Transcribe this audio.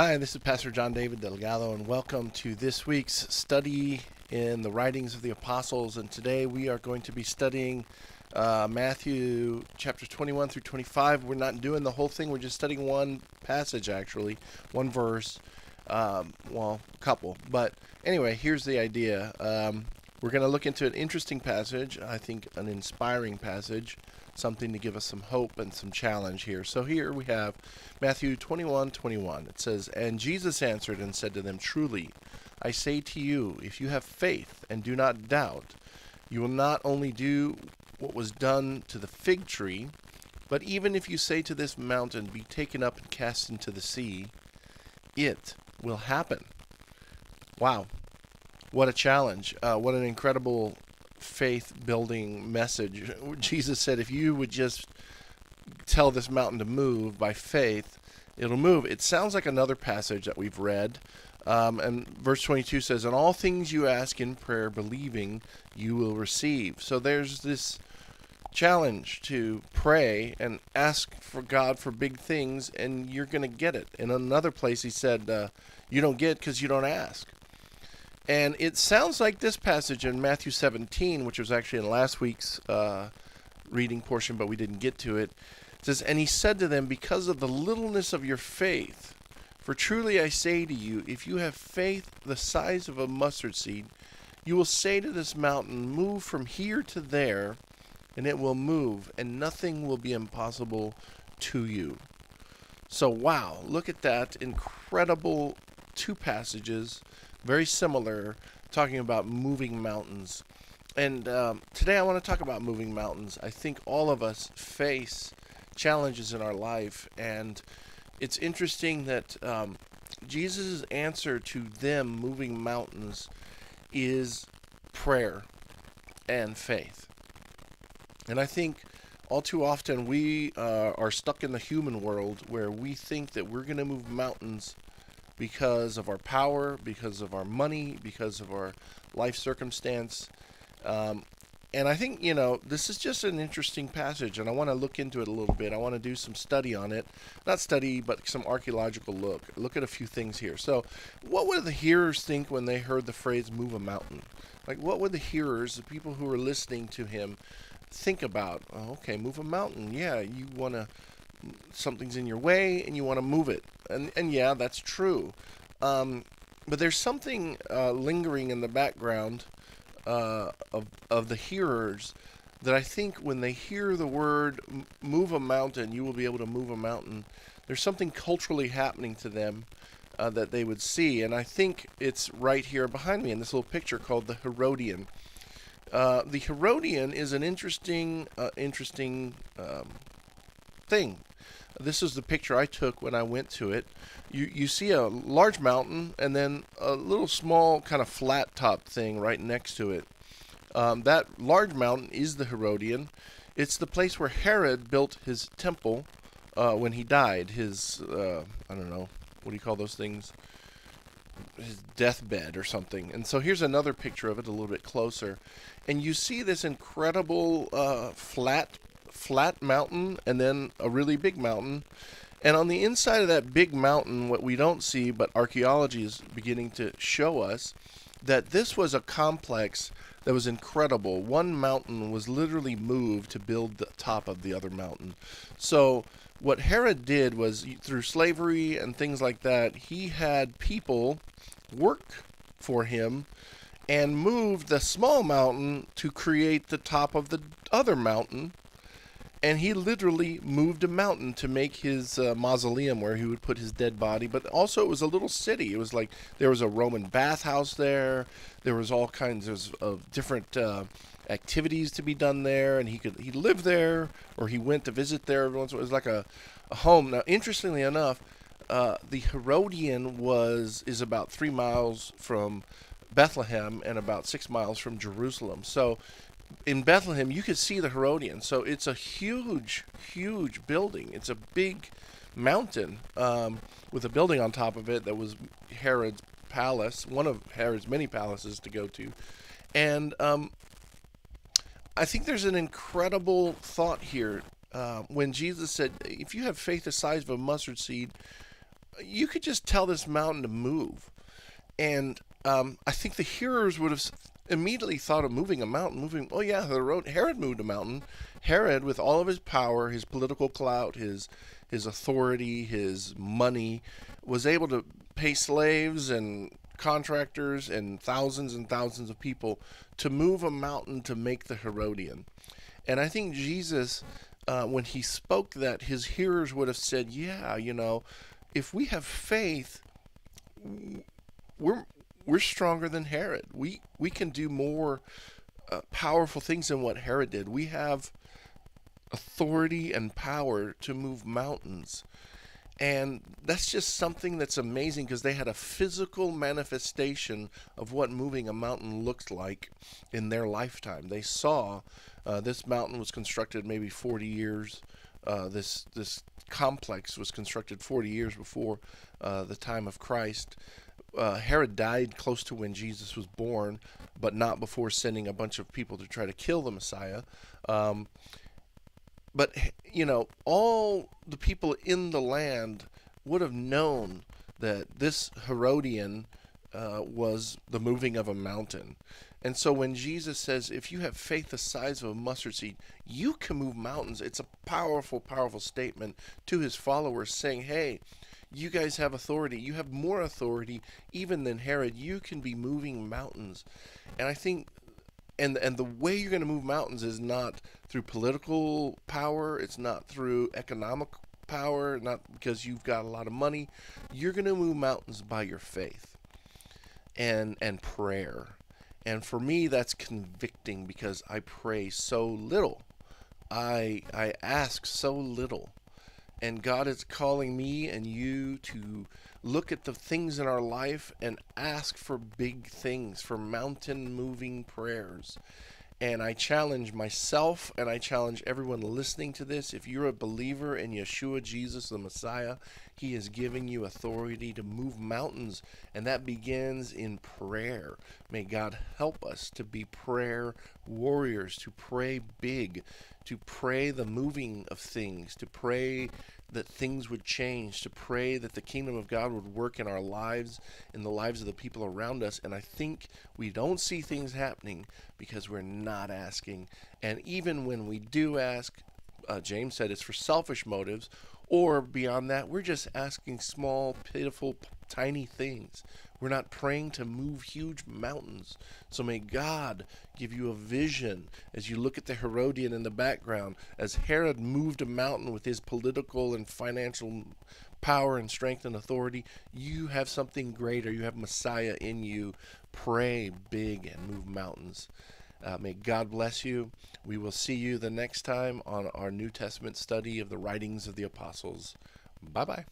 Hi, this is Pastor John David Delgado, and welcome to this week's study in the writings of the apostles. And today we are going to be studying Matthew chapter 21 through 25. We're not doing the whole thing. We're just studying one passage, actually, one verse. A couple. But anyway, here's the idea. We're going to look into an interesting passage, I think an inspiring passage, something to give us some hope and some challenge here. So here we have Matthew 21:21. It says, "And Jesus answered and said to them, Truly, I say to you, if you have faith and do not doubt, you will not only do what was done to the fig tree, but even if you say to this mountain, be taken up and cast into the sea, it will happen." Wow. What a challenge. What an incredible faith-building message. Jesus said, if you would just tell this mountain to move by faith, it'll move. It sounds like another passage that we've read. And verse 22 says, "And all things you ask in prayer, believing, you will receive." So there's this challenge to pray and ask for God for big things, and you're going to get it. In another place, he said, you don't get because you don't ask. And it sounds like this passage in Matthew 17, which was actually in last week's reading portion, but we didn't get to it. It says, "And he said to them, because of the littleness of your faith, for truly I say to you, if you have faith the size of a mustard seed, you will say to this mountain, move from here to there, and it will move, and nothing will be impossible to you." So wow, look at that incredible two passages, very similar, talking about moving mountains. And today I want to talk about moving mountains. I think all of us face challenges in our life, and it's interesting that Jesus' answer to them moving mountains is prayer and faith. And I think all too often we are stuck in the human world where we think that we're going to move mountains because of our power, because of our money, because of our life circumstance. And I think, this is just an interesting passage, and I want to look into it a little bit. I want to do some study on it. Not study, but some archaeological look. Look at a few things here. So, what would the hearers think when they heard the phrase move a mountain? Like, what would the hearers, the people who were listening to him, think about? Oh, okay, move a mountain. Yeah, you want to, something's in your way, and you want to move it. And yeah, that's true. But there's something lingering in the background of the hearers that I think when they hear the word move a mountain, you will be able to move a mountain, there's something culturally happening to them that they would see. And I think it's right here behind me in this little picture called the Herodian. The Herodian is an interesting thing. This is the picture I took when I went to it. You see a large mountain and then a little small kind of flat top thing right next to it. That large mountain is the Herodian. It's the place where Herod built his temple when he died. His, I don't know, what do you call those things? His deathbed or something. And so here's another picture of it a little bit closer. And you see this incredible flat mountain and then a really big mountain. And on the inside of that big mountain, what we don't see, but archaeology is beginning to show us, that this was a complex that was incredible. One mountain was literally moved to build the top of the other mountain. So what Herod did was, through slavery and things like that, he had people work for him and moved the small mountain to create the top of the other mountain. And he literally moved a mountain to make his mausoleum where he would put his dead body. But also it was a little city. It was like there was a Roman bathhouse there. There was all kinds of different activities to be done there. And he lived there, or he went to visit there every once in a while. It was like a home. Now, interestingly enough, the Herodian is about 3 miles from Bethlehem and about 6 miles from Jerusalem. So in Bethlehem, you could see the Herodian. So it's a huge, huge building. It's a big mountain with a building on top of it that was Herod's palace, one of Herod's many palaces to go to. And I think there's an incredible thought here when Jesus said, if you have faith the size of a mustard seed, you could just tell this mountain to move. And I think the hearers would have immediately thought of moving a mountain, oh yeah, the road. Herod moved a mountain. Herod, with all of his power, his political clout, his authority, his money, was able to pay slaves and contractors and thousands of people to move a mountain to make the Herodian. And I think Jesus, when he spoke that, his hearers would have said, yeah, if we have faith, we're we're stronger than Herod. We can do more powerful things than what Herod did. We have authority and power to move mountains. And that's just something that's amazing because they had a physical manifestation of what moving a mountain looked like in their lifetime. They saw this mountain was constructed maybe 40 years. This complex was constructed 40 years before the time of Christ. Herod died close to when Jesus was born, but not before sending a bunch of people to try to kill the Messiah. But all the people in the land would have known that this Herodian was the moving of a mountain. And so when Jesus says, if you have faith the size of a mustard seed, you can move mountains, it's a powerful, powerful statement to his followers saying, hey, you guys have authority. You have more authority even than Herod. You can be moving mountains. And I think and the way you're going to move mountains is not through political power, it's not through economic power, not because you've got a lot of money. You're going to move mountains by your faith and prayer. And for me that's convicting because I pray so little. I ask so little. And God is calling me and you to look at the things in our life and ask for big things, for mountain moving prayers. And I challenge myself and I challenge everyone listening to this. If you're a believer in Yeshua, Jesus, the Messiah, he is giving you authority to move mountains. And that begins in prayer. May God help us to be prayer warriors, to pray big, to pray the moving of things, to pray that things would change, to pray that the kingdom of God would work in our lives, in the lives of the people around us. And I think we don't see things happening because we're not asking. And even when we do ask, James said it's for selfish motives, or beyond that, we're just asking small, pitiful, tiny things. We're not praying to move huge mountains. So may God give you a vision as you look at the Herodian in the background. As Herod moved a mountain with his political and financial power and strength and authority, you have something greater. You have Messiah in you. Pray big and move mountains. May God bless you. We will see you the next time on our New Testament study of the writings of the apostles. Bye-bye.